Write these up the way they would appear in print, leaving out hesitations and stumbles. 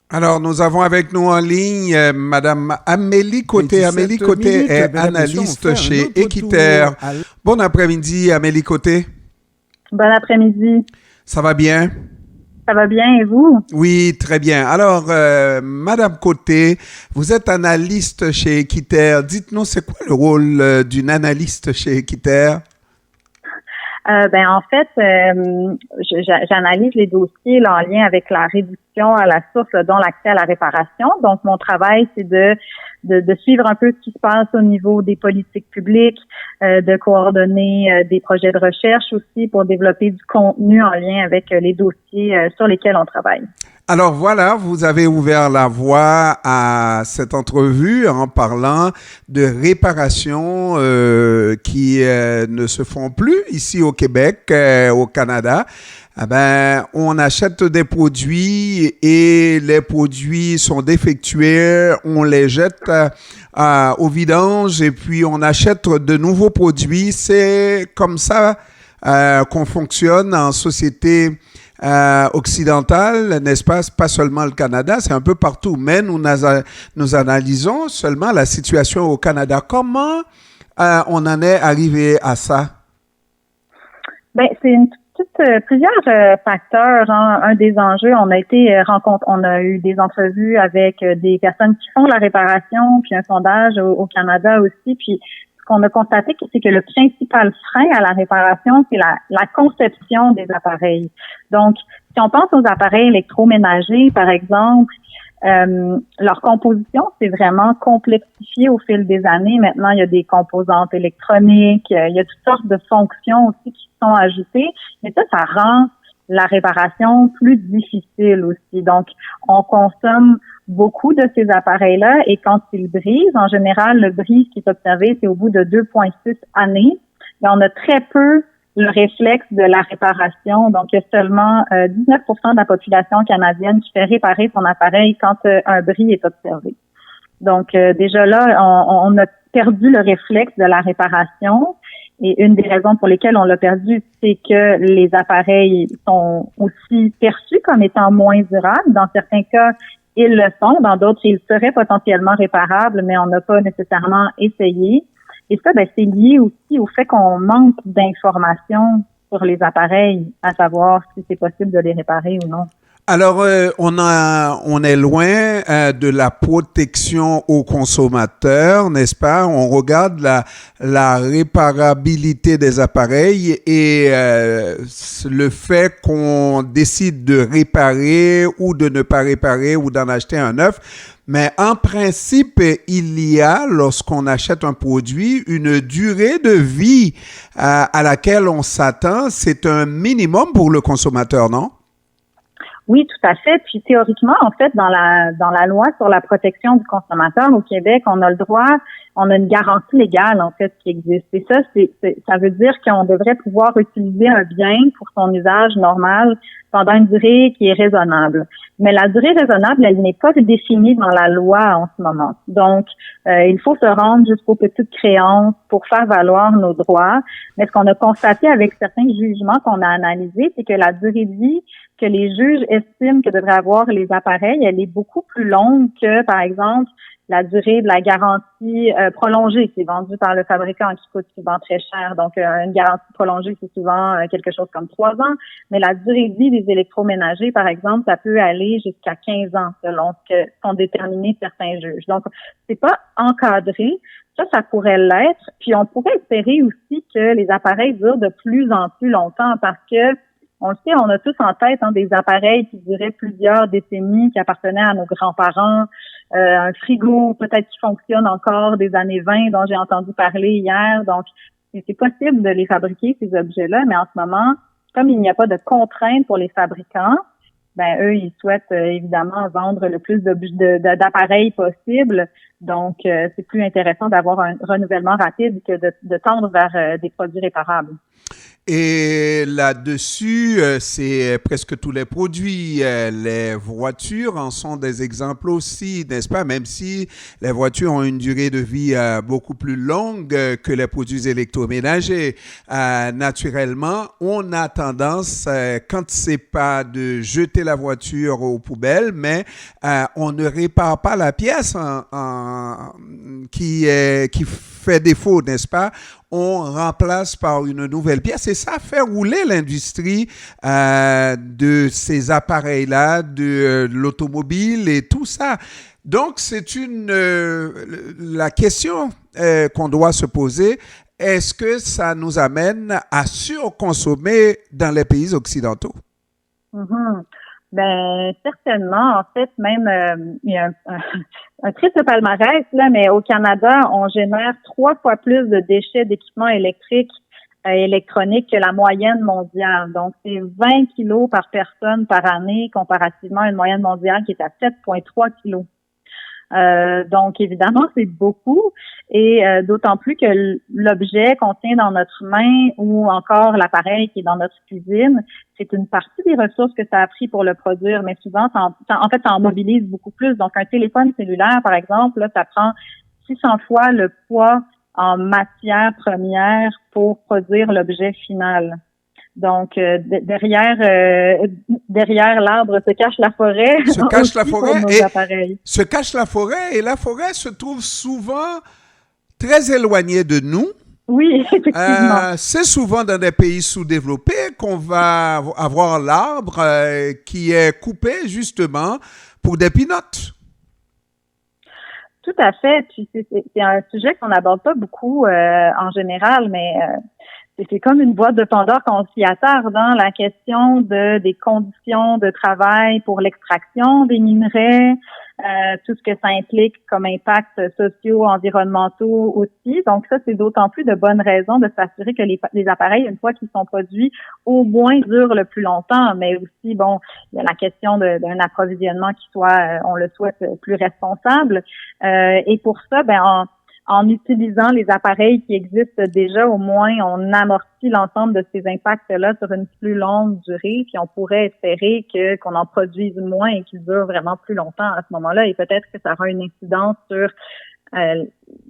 Alors, nous avons avec nous en ligne Madame Amélie Côté. Amélie Côté est analyste chez Équiterre. Bon après-midi, Amélie Côté. Bon après-midi. Ça va bien? Ça va bien et vous? Oui, très bien. Alors, Madame Côté, vous êtes analyste chez Équiterre. Dites-nous, c'est quoi le rôle d'une analyste chez Équiterre? En fait, j'analyse les dossiers là, en lien avec la réduction à la source, là, dont l'accès à la réparation. Donc, mon travail, c'est de suivre un peu ce qui se passe au niveau des politiques publiques, de coordonner des projets de recherche aussi pour développer du contenu en lien avec les dossiers sur lesquels on travaille. Alors voilà, vous avez ouvert la voie à cette entrevue en parlant de réparations qui ne se font plus ici au Québec, au Canada. On achète des produits et les produits sont défectueux, on les jette au vidange et puis on achète de nouveaux produits. C'est comme ça qu'on fonctionne en société occidentale, n'est-ce pas? Pas seulement le Canada, c'est un peu partout. Mais nous analysons seulement la situation au Canada. Comment on en est arrivé à ça? C'est plusieurs facteurs. Hein. Un des enjeux, on a eu des entrevues avec des personnes qui font la réparation, puis un sondage au Canada aussi. Puis ce qu'on a constaté, c'est que le principal frein à la réparation, c'est la conception des appareils. Donc, si on pense aux appareils électroménagers, par exemple, leur composition s'est vraiment complexifiée au fil des années. Maintenant, il y a des composantes électroniques, il y a toutes sortes de fonctions aussi qui sont ajoutées. Mais ça rend la réparation plus difficile aussi. Donc, on consomme beaucoup de ces appareils-là et quand ils brisent, en général, le bris qui est observé, c'est au bout de 2,6 années. Et on a très peu le réflexe de la réparation. Donc, il y a seulement 19% de la population canadienne qui fait réparer son appareil quand un bris est observé. Donc, déjà là, on a perdu le réflexe de la réparation. Et une des raisons pour lesquelles on l'a perdu, c'est que les appareils sont aussi perçus comme étant moins durables. Dans certains cas, ils le sont. Dans d'autres, ils seraient potentiellement réparables, mais on n'a pas nécessairement essayé. Et ça, c'est lié aussi au fait qu'on manque d'informations sur les appareils, à savoir si c'est possible de les réparer ou non. Alors, on est loin de la protection aux consommateurs, n'est-ce pas? On regarde la réparabilité des appareils et le fait qu'on décide de réparer ou de ne pas réparer ou d'en acheter un neuf. Mais en principe, il y a, lorsqu'on achète un produit, une durée de vie à laquelle on s'attend. C'est un minimum pour le consommateur, non? Oui, tout à fait. Puis théoriquement, en fait, dans la loi sur la protection du consommateur au Québec, on a le droit, on a une garantie légale en fait qui existe. Et ça veut dire qu'on devrait pouvoir utiliser un bien pour son usage normal pendant une durée qui est raisonnable. Mais la durée raisonnable, elle n'est pas définie dans la loi en ce moment. Donc, il faut se rendre jusqu'aux petites créances pour faire valoir nos droits. Mais ce qu'on a constaté avec certains jugements qu'on a analysés, c'est que la durée de vie que les juges estiment que devraient avoir les appareils, elle est beaucoup plus longue que, par exemple, la durée de la garantie prolongée qui est vendue par le fabricant qui coûte souvent très cher. Donc, une garantie prolongée, c'est souvent quelque chose comme 3 ans. Mais la durée de vie des électroménagers, par exemple, ça peut aller jusqu'à 15 ans selon ce que sont déterminés certains juges. Donc, c'est pas encadré. Ça pourrait l'être. Puis, on pourrait espérer aussi que les appareils durent de plus en plus longtemps parce que on le sait, on a tous en tête des appareils qui duraient plusieurs décennies, qui appartenaient à nos grands-parents, un frigo peut-être qui fonctionne encore des années 20 dont j'ai entendu parler hier. Donc, c'est possible de les fabriquer, ces objets-là, mais en ce moment, comme il n'y a pas de contraintes pour les fabricants, eux, ils souhaitent évidemment vendre le plus d'appareils possible. Donc, c'est plus intéressant d'avoir un renouvellement rapide que de tendre vers des produits réparables. Et là-dessus, c'est presque tous les produits. Les voitures en sont des exemples aussi, n'est-ce pas? Même si les voitures ont une durée de vie beaucoup plus longue que les produits électroménagers. Naturellement, on a tendance, quand c'est pas de jeter la voiture aux poubelles, mais on ne répare pas la pièce qui fait défaut, n'est-ce pas? On remplace par une nouvelle pièce et ça fait rouler l'industrie de ces appareils-là, de l'automobile et tout ça. Donc, c'est la question qu'on doit se poser. Est-ce que ça nous amène à surconsommer dans les pays occidentaux? Mm-hmm. Ben certainement. En fait, même il y a un triste palmarès là, mais au Canada, on génère 3 fois plus de déchets d'équipements électriques électroniques que la moyenne mondiale. Donc, c'est 20 kilos par personne par année, comparativement à une moyenne mondiale qui est à 7,3 kilos. Donc, évidemment, c'est beaucoup et d'autant plus que l'objet qu'on tient dans notre main ou encore l'appareil qui est dans notre cuisine, c'est une partie des ressources que ça a pris pour le produire, mais souvent, en fait, ça en mobilise beaucoup plus. Donc, un téléphone cellulaire, par exemple, là, ça prend 600 fois le poids en matière première pour produire l'objet final. Donc, derrière l'arbre se cache la forêt. Se cache la forêt se cache la forêt et la forêt se trouve souvent très éloignée de nous. Oui, effectivement. C'est souvent dans des pays sous-développés qu'on va avoir l'arbre qui est coupé justement pour des peanuts. Tout à fait. Puis c'est un sujet qu'on n'aborde pas beaucoup en général, mais c'est comme une boîte de Pandore quand on s'y attarde dans la question des conditions de travail pour l'extraction des minerais, tout ce que ça implique comme impact sociaux, environnementaux aussi. Donc ça, c'est d'autant plus de bonnes raisons de s'assurer que les appareils, une fois qu'ils sont produits, au moins durent le plus longtemps. Mais aussi, bon, il y a la question d'un approvisionnement qui soit, on le souhaite, plus responsable. Et pour ça, en utilisant les appareils qui existent déjà, au moins, on amortit l'ensemble de ces impacts-là sur une plus longue durée, puis on pourrait espérer qu'on en produise moins et qu'ils durent vraiment plus longtemps à ce moment-là, et peut-être que ça aura une incidence sur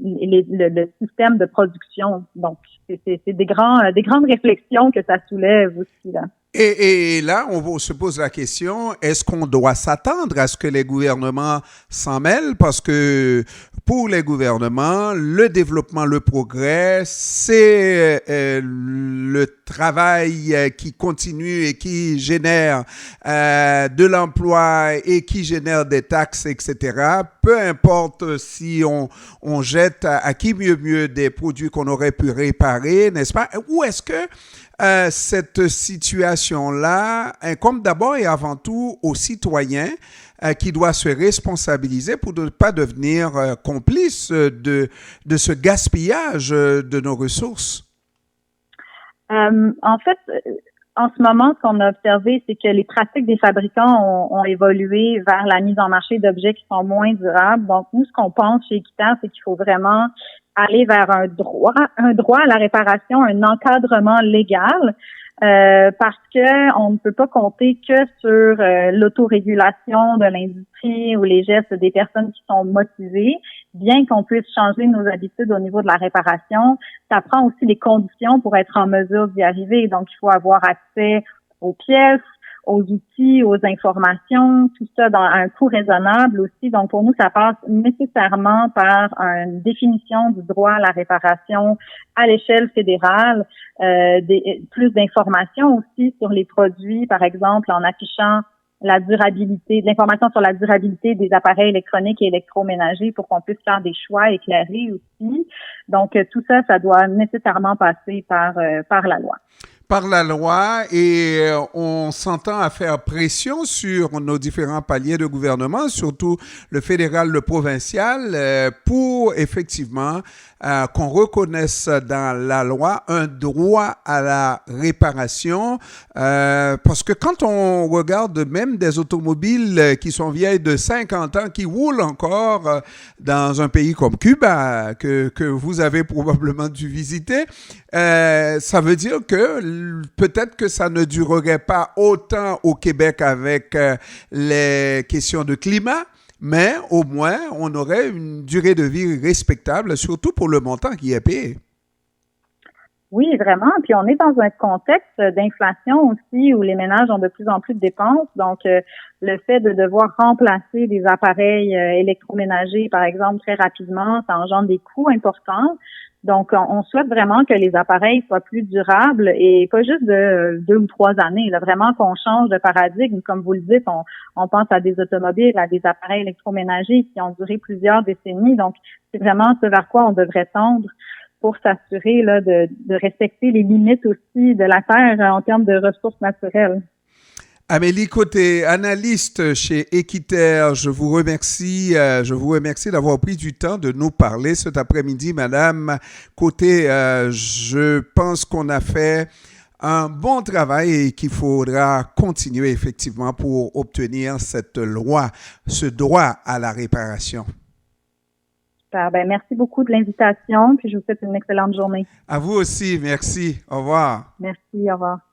le système de production. Donc, c'est des grandes réflexions que ça soulève aussi, là. Et là, on se pose la question, est-ce qu'on doit s'attendre à ce que les gouvernements s'en mêlent? Parce que pour les gouvernements, le développement, le progrès, c'est le travail qui continue et qui génère de l'emploi et qui génère des taxes, etc. Peu importe si on jette à qui mieux des produits qu'on aurait pu réparer, n'est-ce pas? Ou est-ce que cette situation-là incombe d'abord et avant tout aux citoyens qui doivent se responsabiliser pour ne pas devenir complices de ce gaspillage de nos ressources? En fait, en ce moment, ce qu'on a observé, c'est que les pratiques des fabricants ont évolué vers la mise en marché d'objets qui sont moins durables. Donc, nous, ce qu'on pense chez Équiterre, c'est qu'il faut vraiment aller vers un droit à la réparation, un encadrement légal, parce que on ne peut pas compter que sur l'autorégulation de l'industrie ou les gestes des personnes qui sont motivées. Bien qu'on puisse changer nos habitudes au niveau de la réparation, ça prend aussi les conditions pour être en mesure d'y arriver. Donc, il faut avoir accès aux pièces, aux outils, aux informations, tout ça dans un coût raisonnable aussi. Donc, pour nous, ça passe nécessairement par une définition du droit à la réparation à l'échelle fédérale, plus d'informations aussi sur les produits, par exemple, en affichant la durabilité, de l'information sur la durabilité des appareils électroniques et électroménagers pour qu'on puisse faire des choix éclairés aussi. Donc, tout ça, ça doit nécessairement passer par la loi. Par la loi et on s'entend à faire pression sur nos différents paliers de gouvernement, surtout le fédéral, le provincial, pour effectivement qu'on reconnaisse dans la loi un droit à la réparation, parce que quand on regarde même des automobiles qui sont vieilles de 50 ans, qui roulent encore dans un pays comme Cuba, que vous avez probablement dû visiter, ça veut dire que peut-être que ça ne durerait pas autant au Québec avec les questions de climat, mais au moins, on aurait une durée de vie respectable, surtout pour le montant qui est payé. Oui, vraiment. Puis on est dans un contexte d'inflation aussi où les ménages ont de plus en plus de dépenses. Donc, le fait de devoir remplacer des appareils électroménagers, par exemple, très rapidement, ça engendre des coûts importants. Donc, on souhaite vraiment que les appareils soient plus durables et pas juste de 2 ou 3 années. Là, vraiment qu'on change de paradigme. Comme vous le dites, on pense à des automobiles, à des appareils électroménagers qui ont duré plusieurs décennies. Donc, c'est vraiment ce vers quoi on devrait tendre pour s'assurer là de respecter les limites aussi de la Terre en termes de ressources naturelles. Amélie Côté, analyste chez Équiterre, je vous remercie. D'avoir pris du temps de nous parler cet après-midi, Madame Côté. Je pense qu'on a fait un bon travail et qu'il faudra continuer effectivement pour obtenir cette loi, ce droit à la réparation. Super. Ben, merci beaucoup de l'invitation, puis je vous souhaite une excellente journée. À vous aussi, merci. Au revoir. Merci, au revoir.